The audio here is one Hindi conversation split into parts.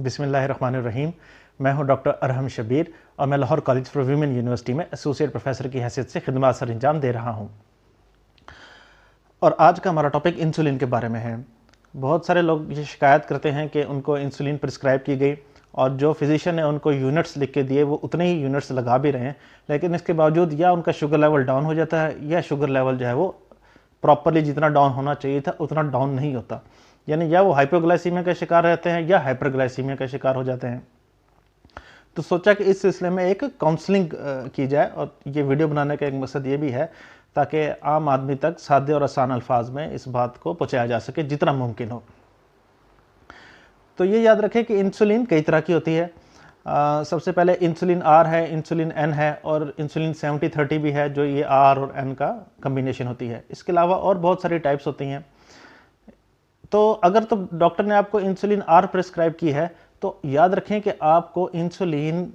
बिस्मिल्लाहिर्रहमानिर्रहीम। मैं हूं डॉक्टर अरहम शबीर और मैं Lahore college for women university में एसोसिएट प्रोफेसर की हैसियत से खिदमत सर अंजाम दे रहा हूं। और आज का हमारा टॉपिक इंसुलिन के बारे में है। बहुत सारे लोग ये शिकायत करते हैं कि उनको इंसुलिन प्रिस्क्राइब की गई और जो फिजिशियन ने उनको यूनिट्स लिख के दिए वो उतने ही यूनिट्स लगा भी रहे हैं, लेकिन इसके बावजूद या उनका शुगर लेवल डाउन हो जाता है या शुगर लेवल जो है वो प्रॉपरली जितना डाउन होना चाहिए था उतना डाउन नहीं होता। यानी या वो हाइपोग्लाइसीमिया का शिकार रहते हैं या हाइपरग्लाइसीमिया का शिकार हो जाते हैं। तो सोचा कि इस सिलसिले में एक काउंसलिंग की जाए और ये वीडियो बनाने का एक मकसद ये भी है ताकि आम आदमी तक सादे और आसान अल्फाज में इस बात को पहुँचाया जा सके जितना मुमकिन हो। तो ये याद रखें कि इंसुलिन कई तरह की होती है। सबसे पहले इंसुलिन आर है, इंसुलिन एन है और इंसुलिन 70-30 भी है, जो ये आर और एन का कम्बिनेशन होती है। इसके अलावा और बहुत सारी टाइप्स होती हैं। तो अगर तो डॉक्टर ने आपको इंसुलिन आर प्रिस्क्राइब की है तो याद रखें कि आपको इंसुलिन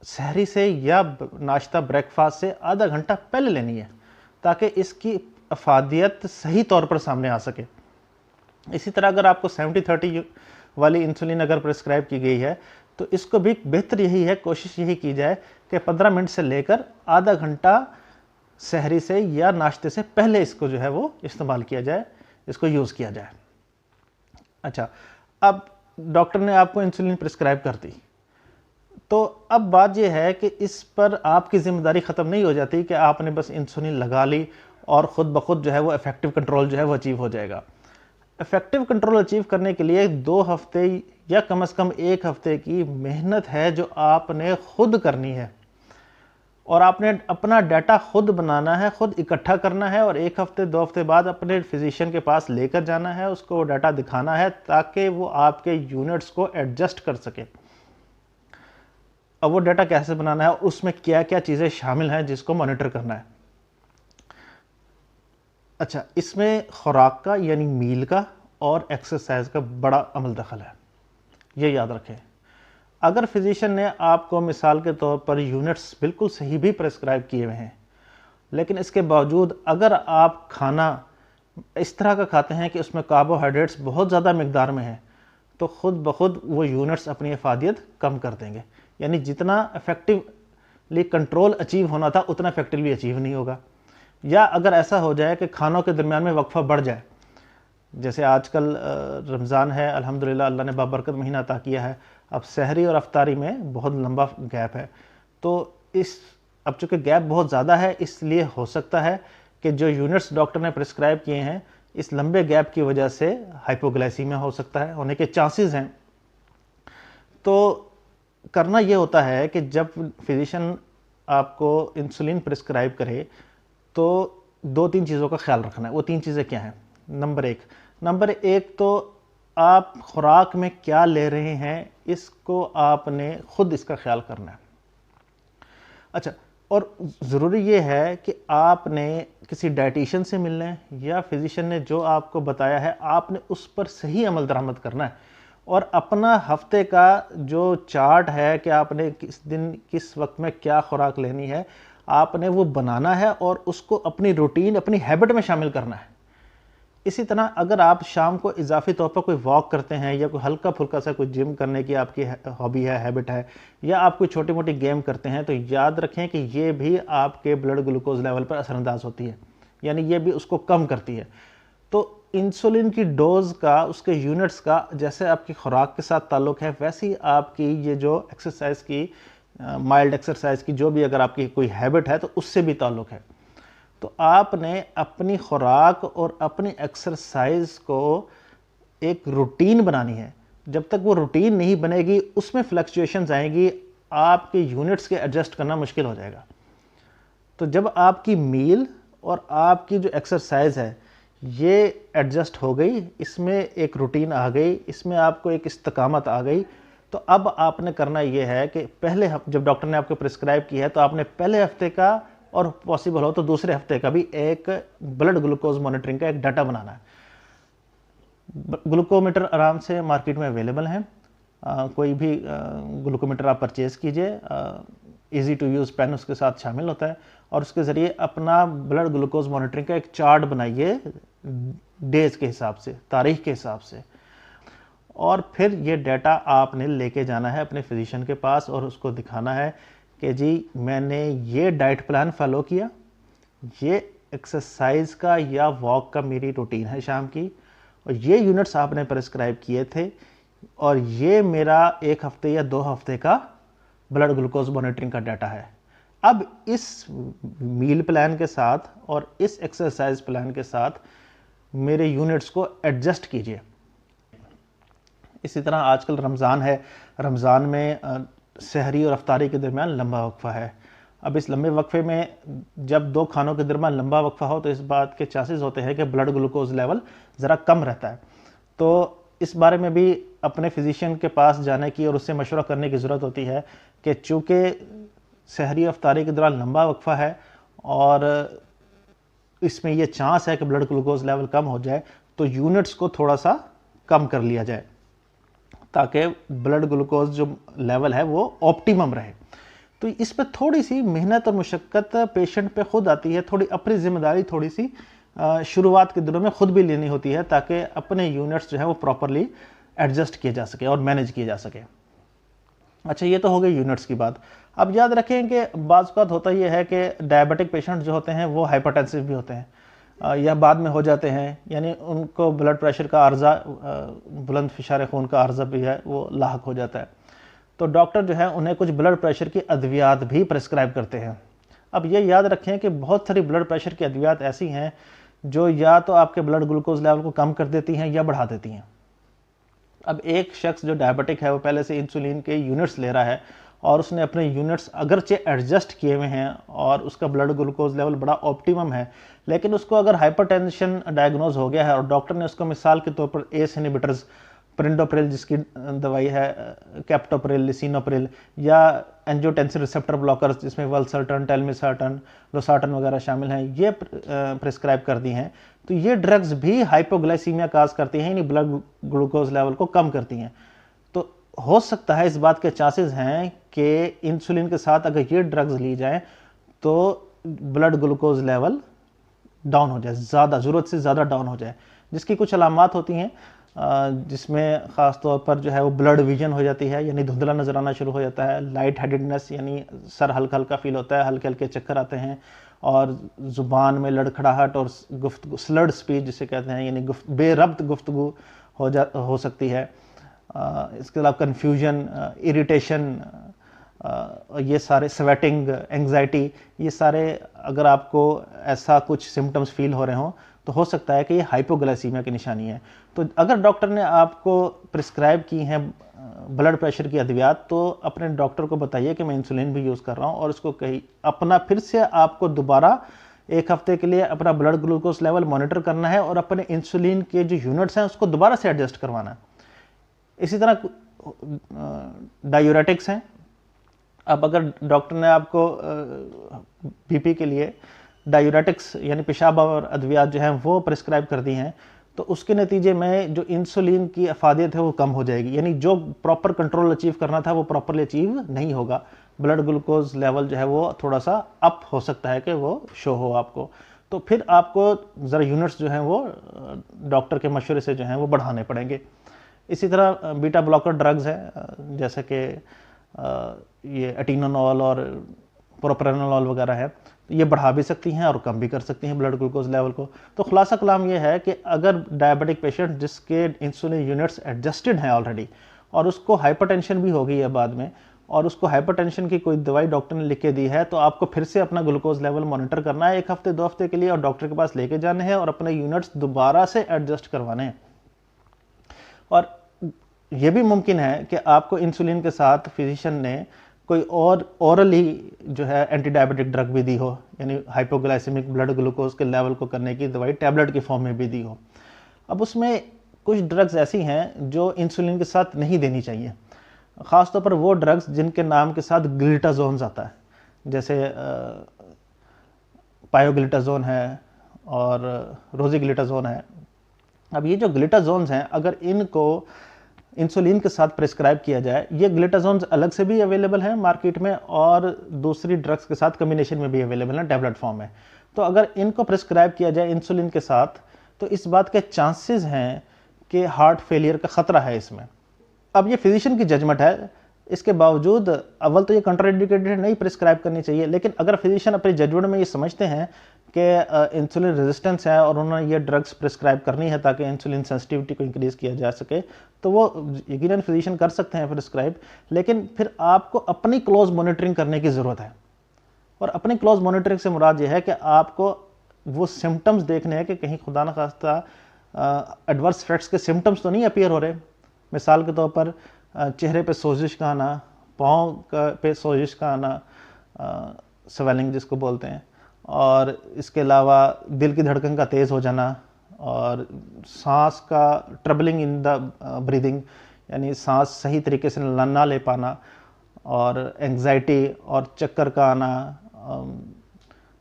सहरी से या नाश्ता ब्रेकफास्ट से आधा घंटा पहले लेनी है ताकि इसकी अफादियत सही तौर पर सामने आ सके। इसी तरह अगर आपको 70-30 वाली इंसुलिन अगर प्रिस्क्राइब की गई है तो इसको भी बेहतर यही है, कोशिश यही की जाए कि 15 मिनट से लेकर आधा घंटा सहरी से या नाश्ते से पहले इसको जो है वो इस्तेमाल किया जाए, इसको यूज़ किया जाए। अच्छा, अब डॉक्टर ने आपको इंसुलिन प्रिस्क्राइब कर दी तो अब बात यह है कि इस पर आपकी जिम्मेदारी ख़त्म नहीं हो जाती कि आपने बस इंसुलिन लगा ली और ख़ुद ब खुद जो है वो इफेक्टिव कंट्रोल जो है वो अचीव हो जाएगा। इफेक्टिव कंट्रोल अचीव करने के लिए 2 हफ्ते या कम से कम 1 हफ्ते की मेहनत है जो आपने खुद करनी है और आपने अपना डाटा खुद बनाना है, खुद इकट्ठा करना है और 1 हफ्ते 2 हफ्ते बाद अपने फिजिशियन के पास लेकर जाना है, उसको वो डाटा दिखाना है ताकि वो आपके यूनिट्स को एडजस्ट कर सके। अब वो डाटा कैसे बनाना है, उसमें क्या क्या चीज़ें शामिल हैं जिसको मॉनिटर करना है। अच्छा, इसमें खुराक का यानी मील का और एक्सरसाइज का बड़ा अमल दखल है, ये याद रखें। अगर फिजिशियन ने आपको मिसाल के तौर पर यूनिट्स बिल्कुल सही भी प्रेस्क्राइब किए हुए हैं, लेकिन इसके बावजूद अगर आप खाना इस तरह का खाते हैं कि उसमें कार्बोहाइड्रेट्स बहुत ज़्यादा मिकदार में है तो ख़ुद ब खुद वो यूनिट्स अपनी अफादियत कम कर देंगे। यानी जितना इफेक्टिवली कंट्रोल अचीव होना था उतना इफेक्टिवली अचीव नहीं होगा। या अगर ऐसा हो जाए कि खानों के दरमियान में वक्फा बढ़ जाए, जैसे आजकल रमज़ान है, अल्हम्दुलिल्लाह अल्लाह ने बाबरकत महीना अता किया है, अब सहरी और अफ्तारी में बहुत लंबा गैप है। तो अब चूँकि गैप बहुत ज़्यादा है इसलिए हो सकता है कि जो यूनिट्स डॉक्टर ने प्रिस्क्राइब किए हैं इस लंबे गैप की वजह से हाइपोग्लाइसीमिया हो सकता है, होने के चांसेस हैं। तो करना ये होता है कि जब फिजिशियन आपको इंसुलिन प्रिस्क्राइब करे तो 2-3 चीज़ों का ख्याल रखना है। वो 3 चीज़ें क्या हैं? नंबर एक तो आप खुराक में क्या ले रहे हैं इसको आपने खुद इसका ख्याल करना है। अच्छा, और ज़रूरी ये है कि आपने किसी डाइटिशियन से मिलना है या फिजिशियन ने जो आपको बताया है आपने उस पर सही अमल दरामद करना है और अपना हफ्ते का जो चार्ट है कि आपने किस दिन किस वक्त में क्या खुराक लेनी है आपने वो बनाना है और उसको अपनी रूटीन, अपनी हैबिट में शामिल करना है। इसी तरह अगर आप शाम को इजाफी तौर पर कोई वॉक करते हैं या कोई हल्का फुल्का सा कोई जिम करने की आपकी हॉबी है, हैबिट है, या आप कोई छोटी मोटी गेम करते हैं तो याद रखें कि ये भी आपके ब्लड ग्लूकोज लेवल पर असरअंदाज होती है, यानी ये भी उसको कम करती है। तो इंसुलिन की डोज का, उसके यूनिट्स का जैसे आपकी खुराक के साथ ताल्लुक़ है वैसे ही आपकी ये जो एक्सरसाइज की माइल्ड एक्सरसाइज की जो भी अगर आपकी कोई हैबिट है तो उससे भी ताल्लुक़ है। तो आपने अपनी खुराक और अपनी एक्सरसाइज को एक रूटीन बनानी है। जब तक वो रूटीन नहीं बनेगी उसमें फ्लक्चुएशंस आएंगी, आपके यूनिट्स के एडजस्ट करना मुश्किल हो जाएगा। तो जब आपकी मील और आपकी जो एक्सरसाइज है ये एडजस्ट हो गई, इसमें एक रूटीन आ गई, इसमें आपको एक इस्तकामत आ गई, तो अब आपने करना ये है कि जब डॉक्टर ने आपको प्रिस्क्राइब किया है तो आपने पहले हफ्ते का और पॉसिबल हो तो दूसरे हफ्ते का भी एक ब्लड ग्लूकोज मॉनिटरिंग का एक डाटा बनाना है। ग्लूकोमीटर आराम से मार्केट में अवेलेबल हैं, कोई भी ग्लूकोमीटर आप परचेज़ कीजिए, इजी टू यूज़ पेन उसके साथ शामिल होता है और उसके ज़रिए अपना ब्लड ग्लूकोज मॉनिटरिंग का एक चार्ट बनाइए डेज़ के हिसाब से, तारीख के हिसाब से, और फिर ये डाटा आपने लेके जाना है अपने फिजिशियन के पास और उसको दिखाना है कि जी मैंने ये डाइट प्लान फॉलो किया, ये एक्सरसाइज का या वॉक का मेरी रूटीन है शाम की, और ये यूनिट्स आपने प्रिस्क्राइब किए थे, और ये मेरा 1 हफ्ते या 2 हफ्ते का ब्लड ग्लूकोज मॉनिटरिंग का डाटा है। अब इस मील प्लान के साथ और इस एक्सरसाइज प्लान के साथ मेरे यूनिट्स को एडजस्ट कीजिए। इसी तरह आजकल रमज़ान है, रमज़ान में सहरी और अफ्तारी के दरमियान लंबा वक्फा है। अब इस लंबे वक्फे में जब 2 खानों के दरमियान लंबा वक्फा हो तो इस बात के चांसेस होते हैं कि ब्लड ग्लूकोज लेवल ज़रा कम रहता है। तो इस बारे में भी अपने फिजिशियन के पास जाने की और उससे मशवरा करने की ज़रूरत होती है कि चूँकि सहरी अफ्तारी के दौरान लंबा वक्फा है और इसमें यह चांस है कि ब्लड ग्लूकोज लेवल कम हो जाए, तो यूनिट्स को थोड़ा सा कम कर लिया जाए ताकि ब्लड ग्लूकोज जो लेवल है वो ऑप्टिमम रहे। तो इस पर थोड़ी सी मेहनत और मुशक्क़त पेशेंट पे खुद आती है, थोड़ी अपनी जिम्मेदारी थोड़ी सी शुरुआत के दिनों में खुद भी लेनी होती है ताकि अपने यूनिट्स जो है वो प्रॉपरली एडजस्ट किए जा सके और मैनेज किए जा सके। अच्छा, ये तो हो गई यूनिट्स की बात। अब याद रखें कि बाज़ औक़ात होता ये है कि डायबिटिक पेशेंट जो होते हैं वो हाइपरटेंसिव भी होते हैं या बाद में हो जाते हैं, यानी उनको ब्लड प्रेशर का अर्जा, बुलंद फिशार खून का अर्जा भी है वो लाहक हो जाता है। तो डॉक्टर जो है उन्हें कुछ ब्लड प्रेशर की अद्वियात भी प्रिस्क्राइब करते हैं। अब ये याद रखें कि बहुत सारी ब्लड प्रेशर की अद्वियात ऐसी हैं जो या तो आपके ब्लड ग्लूकोज लेवल को कम कर देती हैं या बढ़ा देती हैं। अब एक शख्स जो डायबिटिक है वो पहले से इंसुलिन के यूनिट्स ले रहा है और उसने अपने यूनिट्स अगरचे एडजस्ट किए हुए हैं और उसका ब्लड ग्लूकोज लेवल बड़ा ऑप्टिमम है, लेकिन उसको अगर हाइपरटेंशन डायग्नोज हो गया है और डॉक्टर ने उसको मिसाल के तौर पर एस इनहिबिटर्स, प्रिंडोप्रिल जिसकी दवाई है, कैप्टोप्रिल, लिसिनोप्रिल, या एंजियोटेंसिन रिसेप्टर ब्लॉकर्स जिसमें वल्सर्टन, टेलमिसर्टन, लोसार्टन वगैरह शामिल हैं, ये प्रिस्क्राइब कर दी हैं, तो ये ड्रग्स भी हाइपोग्लाइसीमिया काज करती हैं, यानी ब्लड ग्लूकोज लेवल को कम करती हैं। तो हो सकता है, इस बात के चांसेस हैं कि इंसुलिन के साथ अगर ये ड्रग्स ली जाएं तो ब्लड ग्लूकोज लेवल डाउन हो जाए, ज़्यादा ज़रूरत से ज़्यादा डाउन हो जाए, जिसकी कुछ अलामात होती हैं जिसमें ख़ास तौर पर जो है वो ब्लड विजन हो जाती है, यानी धुंधला नजर आना शुरू हो जाता है, लाइट हेडेडनेस यानी सर हल्का हल्का फील होता है, हल्के हल्के चक्कर आते हैं, और ज़ुबान में लड़खड़ाहट और गुफ्तगू, स्लर्ड स्पीच जिसे कहते हैं, यानी बेरब्त गुफ्तगू हो सकती है। इसके अलावा कन्फ्यूजन, इरिटेशन, ये सारे, स्वेटिंग, एंग्जाइटी, ये सारे अगर आपको ऐसा कुछ सिम्टम्स फील हो रहे हों तो हो सकता है कि ये हाइपोग्लाइसीमिया की निशानी है। तो अगर डॉक्टर ने आपको प्रिस्क्राइब की हैं ब्लड प्रेशर की अद्वियात, तो अपने डॉक्टर को बताइए कि मैं इंसुलिन भी यूज़ कर रहा हूँ, और उसको कही अपना फिर से आपको दोबारा 1 हफ्ते के लिए अपना ब्लड ग्लूकोज लेवल मॉनिटर करना है और अपने इंसुलिन के जो यूनिट्स हैं उसको दोबारा से एडजस्ट करवाना है। इसी तरह डायूरेटिक्स हैं। अब अगर डॉक्टर ने आपको बीपी के लिए डायूरेटिक्स यानी पेशाब और अद्वियात जो हैं वो प्रिस्क्राइब कर दी हैं, तो उसके नतीजे में जो इंसुलिन की अफादियत है वो कम हो जाएगी, यानी जो प्रॉपर कंट्रोल अचीव करना था वो प्रॉपरली अचीव नहीं होगा। ब्लड ग्लूकोज लेवल जो है वो थोड़ा सा अप हो सकता है कि वो शो हो आपको, तो फिर आपको ज़रा यूनिट्स जो हैं वो डॉक्टर के मशवरे से जो हैं वो बढ़ाने पड़ेंगे। इसी तरह बीटा ब्लॉकर ड्रग्स हैं, जैसे कि ये एटीनोनॉल और प्रोप्रानोल वगैरह है, ये बढ़ा भी सकती हैं और कम भी कर सकती हैं ब्लड ग्लूकोज लेवल को। तो खुलासा कलाम ये है कि अगर डायबिटिक पेशेंट जिसके इंसुलिन यूनिट्स एडजस्टेड हैं ऑलरेडी और उसको हाइपरटेंशन भी हो गई है बाद में, और उसको हाइपरटेंशन की कोई दवाई डॉक्टर ने लिख के दी है, तो आपको फिर से अपना ग्लूकोज लेवल मॉनिटर करना है 1 हफ्ते 2 हफ्ते के लिए, और डॉक्टर के पास लेके जाने हैं और अपने यूनिट्स दोबारा से एडजस्ट करवाने हैं। और यह भी मुमकिन है कि आपको इंसुलिन के साथ फिजिशियन ने कोई और ओरली जो है एंटी डायबिटिक ड्रग भी दी हो, यानी हाइपोग्लाइसेमिक ब्लड ग्लूकोज के लेवल को करने की दवाई टैबलेट की फॉर्म में भी दी हो। अब उसमें कुछ ड्रग्स ऐसी हैं जो इंसुलिन के साथ नहीं देनी चाहिए, ख़ासतौर पर वो ड्रग्स जिनके नाम के साथ ग्लिटाजोन्स आता है, जैसे पायोग्लिटाजोन है और रोजीग्लिटाजोन है। अब ये जो ग्लिटाजोन्स हैं, अगर इनको इंसुलिन के साथ प्रिस्क्राइब किया जाए, ये ग्लिटाजोन्स अलग से भी अवेलेबल हैं मार्केट में और दूसरी ड्रग्स के साथ कम्बिनेशन में भी अवेलेबल हैं टैबलेट फॉर्म में। तो अगर इनको प्रिस्क्राइब किया जाए इंसुलिन के साथ, तो इस बात के चांसेस हैं कि हार्ट फेलियर का ख़तरा है इसमें। अब ये फिजिशियन की जजमेंट है, इसके बावजूद अव्वल तो ये कंट्राइंडिकेटेड नहीं प्रिस्क्राइब करनी चाहिए, लेकिन अगर फिजिशियन अपनी जजमेंट में ये समझते हैं कि इंसुलिन रेजिस्टेंस है और उन्होंने ये ड्रग्स प्रिस्क्राइब करनी है ताकि इंसुलिन सेंसिटिविटी को इंक्रीज़ किया जा सके, तो वो यकीनन फिजिशियन कर सकते हैं प्रिस्क्राइब। लेकिन फिर आपको अपनी क्लोज मॉनिटरिंग करने की ज़रूरत है, और अपनी क्लोज मॉनिटरिंग से मुराद ये है कि आपको वो सिम्टम्स देखने हैं कि कहीं खुदा न खास्ता एडवर्स इफेक्ट्स के सिम्टम्स तो नहीं अपीयर हो रहे। मिसाल के तौर पर चेहरे पे सोजिश का आना, पाँव पे सोजिश का आना, स्वेलिंग जिसको बोलते हैं, और इसके अलावा दिल की धड़कन का तेज़ हो जाना, और सांस का ट्रबलिंग इन द ब्रीदिंग, यानी सांस सही तरीके से ना ले पाना, और एंग्जाइटी और चक्कर का आना,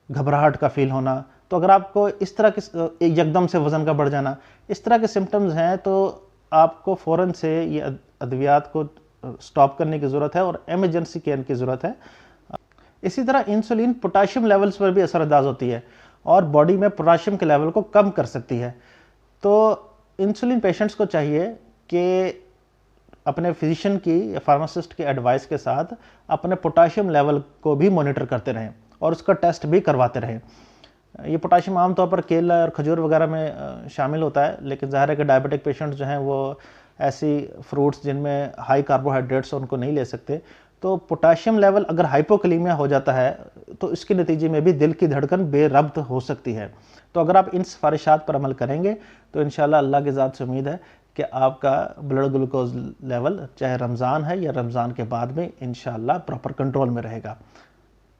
घबराहट का फील होना। तो अगर आपको इस तरह के एकदम से वज़न का बढ़ जाना, इस तरह के सिम्टम्स हैं, तो आपको फ़ौरन से ये अद्वियात को स्टॉप करने की ज़रूरत है और एमरजेंसी केयर की ज़रूरत है। इसी तरह इंसुलिन पोटाशियम लेवल्स पर भी असरअंदाज होती है और बॉडी में पोटाशियम के लेवल को कम कर सकती है। तो इंसुलिन पेशेंट्स को चाहिए कि अपने फिजिशियन की या फार्मासिस्ट की एडवाइस के साथ अपने पोटाशियम लेवल को भी मॉनिटर करते रहें और उसका टेस्ट भी करवाते रहें। ये पोटाशियम आमतौर पर केला और खजूर वगैरह में शामिल होता है, लेकिन ज़ाहिर है कि डायबिटिक पेशेंट्स जो हैं वो ऐसी फ्रूट्स जिनमें हाई कार्बोहाइड्रेट्स उनको नहीं ले सकते। तो पोटाशियम लेवल अगर हाइपोकलीमिया हो जाता है तो इसके नतीजे में भी दिल की धड़कन बेरब्त हो सकती है। तो अगर आप इन सिफारिशात पर अमल करेंगे तो इंशाल्लाह अल्लाह की ज़ात से उम्मीद है कि आपका ब्लड ग्लूकोज लेवल चाहे रमज़ान है या रमज़ान के बाद में इंशाल्लाह प्रॉपर कंट्रोल में रहेगा।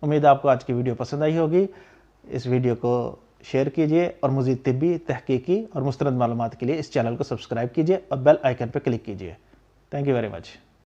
उम्मीद है आपको आज की वीडियो पसंद आई होगी। इस वीडियो को शेयर कीजिए और मज़ीद तिब्बी, तहकीकी और मुस्तनद मालूमात के लिए इस चैनल को सब्सक्राइब कीजिए और बेल आइकन पर क्लिक कीजिए। Thank you very much.